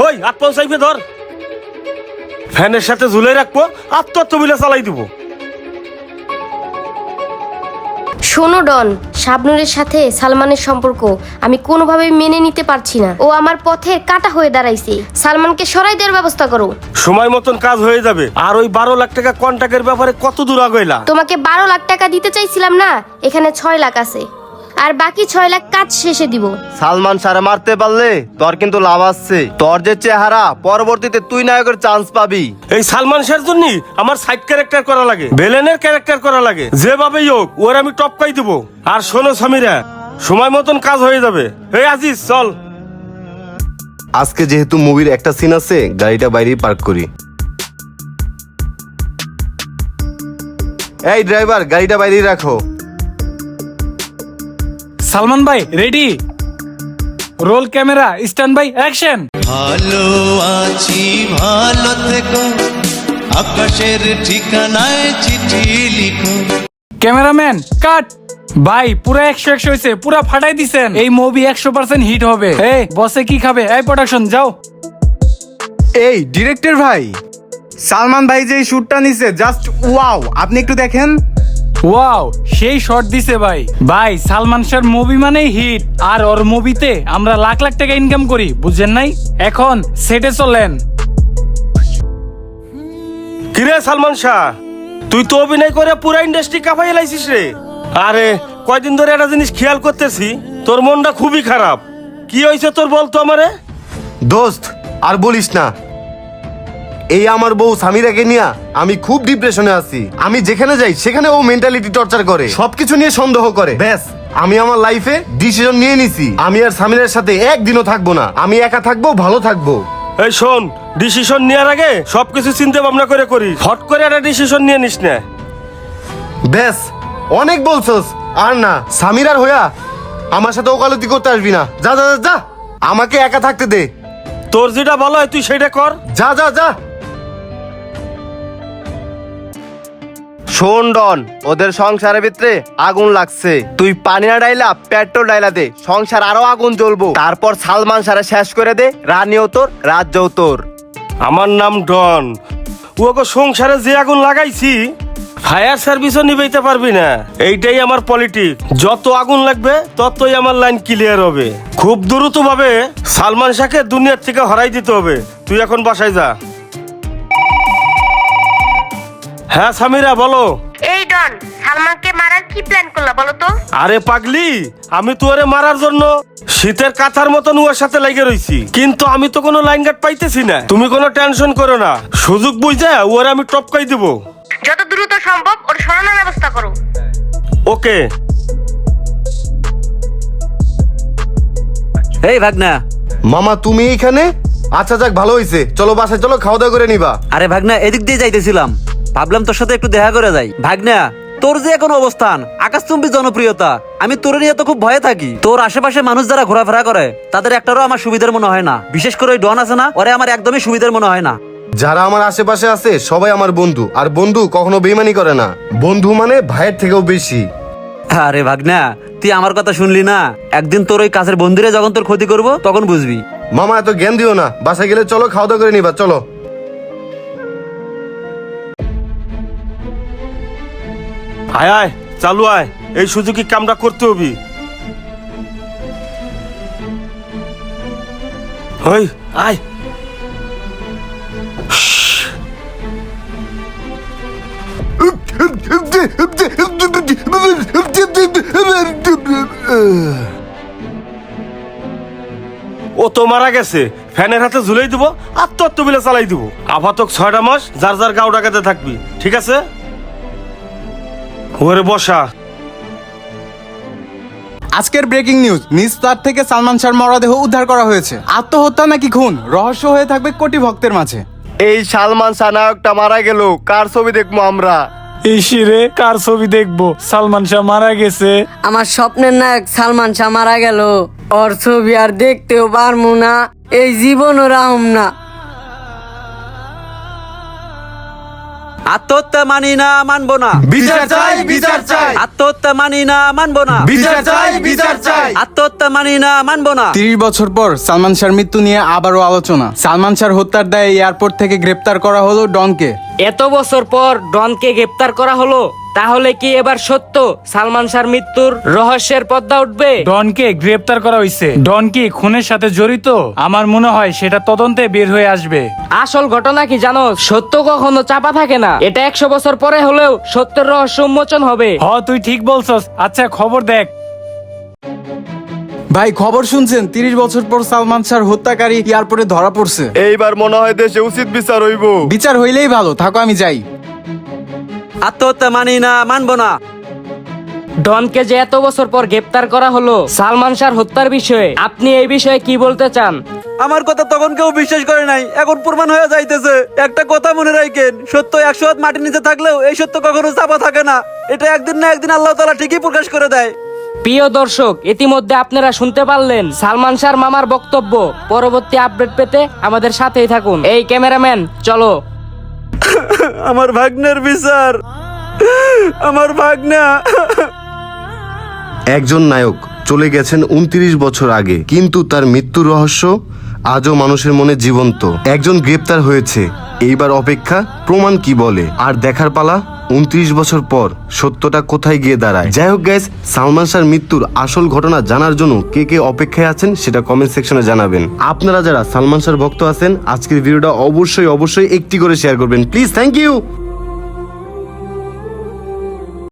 ওই হাত পাও চাইবে ধর, ফ্যানের সাথে ঝুলে রাখবো, আত্মবিলে চালাই দিব। শোনো ডন, শাবনূরের সাথে সালমানের সম্পর্ক আমি কোনোভাবেই মেনে নিতে পারছি না। ও আমার পথের কাঁটা হয়ে দাঁড়াইছে। সালমানকে সরাই দেওয়ার ব্যবস্থা করো। সময় মতন কাজ হয়ে যাবে। আর ওই 12 লাখ টাকা কন্ট্রাক্টের ব্যাপারে কত দূর আগইলা? তোমাকে 12 লাখ টাকা দিতে চাইছিলাম না, এখানে 6 লাখ আছে, আর বাকি 6 লাখ কাজ শেষে দিব। সালমান সারে মারতে পারলে তোর কিন্তু লাভ আছে। তোর যে চেহারা, পরবর্তীতে তুই নায়কের চান্স পাবি। এই সালমান শাহর জন্য আমার সাইড ক্যারেক্টার করা লাগে, ভিলেনের ক্যারেক্টার করা লাগে, যেভাবেই হোক ওর আমি টপকাই দিব। আর শোনো সামিরা, সময় মতন কাজ হয়ে যাবে। এই আজিজ চল। আজকে যেহেতু মুভির একটা সিন আছে, গাড়িটা বাইরে পার্ক করি। এই ড্রাইভার, গাড়িটা বাইরে রাখো। সালমান ভাই ready, roll camera, stand by, action. ভালো আছি ভালো থেকো, আকাশের ঠিকানায় চিঠি লিখো। Cameraman cut. ভাই পুরো 100 হয়েছে, পুরো ফাটাই দিছেন। এই মুভি 100% হিট হবে। এই বসে কি খাবে? এই প্রোডাকশন যাও। এই ডিরেক্টর ভাই, সালমান ভাই যে শুটটা নিছে জাস্ট ওয়াও, আপনি একটু দেখেন। ওয়াও, সেই শট দিছে ভাই। ভাই সালমান শাহর মুভি মানে হিট, আর ওর মুভিতে আমরা লাখ লাখ টাকা ইনকাম করি, বুঝছেন নাই? এখন সেটে চলেন। কিরে সালমান শাহ, তুই তো অভিনয় করে পুরো ইন্ডাস্ট্রি কাঁপাই লাইছিস রে। আরে কয়দিন ধরে একটা জিনিস খেয়াল করতেছি, তোর মনটা খুবই খারাপ। কি হয়েছে তোর বলতো আমারে? দোস্ত আর বলিস না, এই আমার বউ সামিরাকে নিয়ে আমি খুব ডিপ্রেশনে আছি। আমি যেখানে যাই সেখানে ও মেন্টালিটি টর্চার করে, সবকিছু নিয়ে সন্দেহ করে। ব্যাস, আমি আমার লাইফে ডিসিশন নিয়ে নিছি, আমি আর সামিরার সাথে একদিনও থাকবো না। আমি একা থাকবো, ভালো থাকবো। এই শোন, ডিসিশন নেওয়ার আগে সবকিছু চিন্তা ভাবনা করে করিস, হট করে একটা ডিসিশন নিয়ে নিস না। ব্যাস, অনেক বলছস, আর না। সামিরার হইয়া আমার সাথে ওকালতি করতে আসবি না। যা যা যা, যা, আমাকে একা থাকতে দে। তোর যেটা ভালো হয় তুই সেটা কর। যা যা যা। শোন ডন, ওদের সংসারের ভিতরে আগুন লাগছে। তুই পানি না ডাইলা পেট্রোল ডাইলা দে, সংসার আরো আগুন জ্বলবো। তারপর সালমান সারা শেষ করে দে, রানীও তোর, রাজ্যও তোর। আমার নাম ডন, ওকে সংসারে যে আগুন লাগাইছি ফায়ার সার্ভিসও নিবেইতে পারবি না। এইটাই আমার পলিটিক। যত আগুন লাগবে ততই আমার লাইন ক্লিয়ার হবে। খুব দ্রুত ভাবে সালমান শাহকে দুনিয়ার থেকে হরাই দিতে হবে। তুই এখন বাসায় যা। হ্যাঁ সামিরা বলো। এই ডন, সালমানকে মারার কি প্ল্যান করলা বলো তো? আরে পাগলি, আমি তোরে মারার জন্য শীতের কাঁথার মতন ওর সাথে লেগে রইছি, কিন্তু আমি তো কোনো লাইন গার্ড পাইতেছি না। তুমি কোনো টেনশন করো না, সুযোগ বুঝে ওরে আমি টপকাই দিব। যত দ্রুত সম্ভব ওর সরানোর ব্যবস্থা করো। ওকে। এই ভাগনা। মামা তুমি এইখানে? আচ্ছা যাক, ভালো হয়েছে। চলো বাসায় চলো, খাওয়া দাওয়া করে নিবা। আরে ভাগনা, এদিক দিয়ে যাইতেছিলাম, ভাবলাম তোর সাথে একটু দেখা করে যাই। ভাগনা, তোর যে এখন অবস্থান, আকাশচুম্বী জনপ্রিয়তা, আমি তোর নিয়ে তো খুব ভয়ে থাকি। তোর আশেপাশে মানুষ যারা ঘোরাফেরা করে তাদের একটারও আমার সুবিধার মনে হয় না। বিশেষ করে ওই ডন আছে না, ওরে আমার একদমই সুবিধার মনে হয় না। যারা আমার আশেপাশে আছে সবাই আমার বন্ধু, আর বন্ধু কখনো বেইমানি করে না। বন্ধু মানে ভাইয়ের থেকেও বেশি। আরে ভাগনা, তুই আমার কথা শুনলি না? একদিন তোর ওই কাছের বন্ধুরে যখন তোর ক্ষতি করব তখন বুঝবি। মামা এত জ্ঞান দিও না, বাসায় গেলে চলো খাওয়া দাওয়া করে নিবা। চলো। আয় আয়, চালু আয়, এই সুযোগই কামটা করতে হবি। ওই আয়। ও তো মারা গেছে, ফ্যানের হাতে ঝুলাই দিব, আত্মবিলে চালাই দিব। আপাতক 6টা মাস যার যার গাও ডাকাতে থাকবি, ঠিক আছে? ওরে বসা। আজকের ব্রেকিং নিউজ, নিজ তার থেকে সালমান শাহর মরদেহ উদ্ধার করা হয়েছে। আত্মহত্যা নাকি খুন, রহস্য হয়ে থাকবে কোটি ভক্তের মাঝে। এই সালমান শাহ নায়কটা মারা গেল, কার ছবি দেখবো আমরা? ইসিরে, কার ছবি দেখবো? সালমান শাহ মারা গেছে। আমার স্বপ্নের নায়ক সালমান শাহ মারা গেল, ওর ছবি আর দেখতেও পারবো না, এই জীবনও রাহম না। আত্মহত্যা মানি না, মানবো না। বিচার চাই, বিচার চাই, আত্মহত্যা মানি না, মানবো না। বিচার চাই, বিচার চাই। আত্মহত্যা মানি না, মানবো না। 30 বছর পর সালমান শাহর মৃত্যু নিয়ে আবারও আলোচনা। সালমান শাহর হত্যার দায়ে এয়ারপোর্ট থেকে গ্রেপ্তার করা হলো ডনকে। এত বছর পর ডনকে গ্রেপ্তার করা হলো, তাহলে কি এবার সত্য সালমান শাহর মৃত্যুর রহস্যের পর্দা উঠবে? ডনকে গ্রেপ্তার করা হয়েছে। ডন কি খুনের সাথে জড়িত? আমার মনে হয় সেটা তদন্তে বের হয়ে আসবে। আসল ঘটনা কি জানো? সত্য কখনো চাপা থাকে না। এটা 100 বছর পরে হলেও সত্যের রহস্য উন্মোচন হবে। তুই ঠিক বলছস। আচ্ছা খবর দেখ। ভাই খবর শুনছেন? 30 বছর পর সালমান শাহর হত্যাকারী এয়ারপোর্টে ধরা পড়ছে। এইবার মনে হয় দেশে উচিত বিচার হইব। বিচার হইলেই ভালো, থাকো আমি যাই। আত্মহত্যা মানি না, মানবো না। ডনকে যে এত বছর পর গ্রেপ্তার করা হলো সালমান শাহর হত্যার বিষয়ে, আপনি এই বিষয়ে কি বলতে চান? আমার কথা তখন কেউ বিশ্বাস করে নাই, এখন প্রমাণ হয়ে যাইতেছে। একটা কথা মনে রাখেন, সত্য 100 হাত মাটির নিচে থাকলেও এই সত্য কখনো চাপা থাকে না। এটা একদিন না একদিন আল্লাহ তাআলা ঠিকই প্রকাশ করে দেয়। প্রিয় দর্শক, ইতিমধ্যে আপনারা শুনতে পারলেন সালমান শাহর মামার বক্তব্য। পরবর্তী আপডেট পেতে আমাদের সাথেই থাকুন। এই ক্যামেরাম্যান চলো। আমার ভাগ্নের বিচার, আমার ভাগ্না। একজন নায়ক চলে গেছেন 29 বছর আগে, কিন্তু তার মৃত্যুর রহস্য আজও মানুষের মনে জীবন্ত। একজন গ্রেপ্তার হয়েছে, এইবার অপেক্ষা প্রমাণ কি বলে। আর দেখার পালা 29 বছর পর সত্যটা কোথায় গিয়ে দাঁড়ায়। যাই হোক গাইস, সালমান শাহর মৃত্যুর আসল ঘটনা জানার জন্য কে কে অপেক্ষায় আছেন সেটা কমেন্ট সেকশনে জানাবেন। আপনারা যারা সালমান শাহর ভক্ত আছেন, আজকের ভিডিওটা অবশ্যই একটি করে শেয়ার করবেন প্লিজ। Thank you.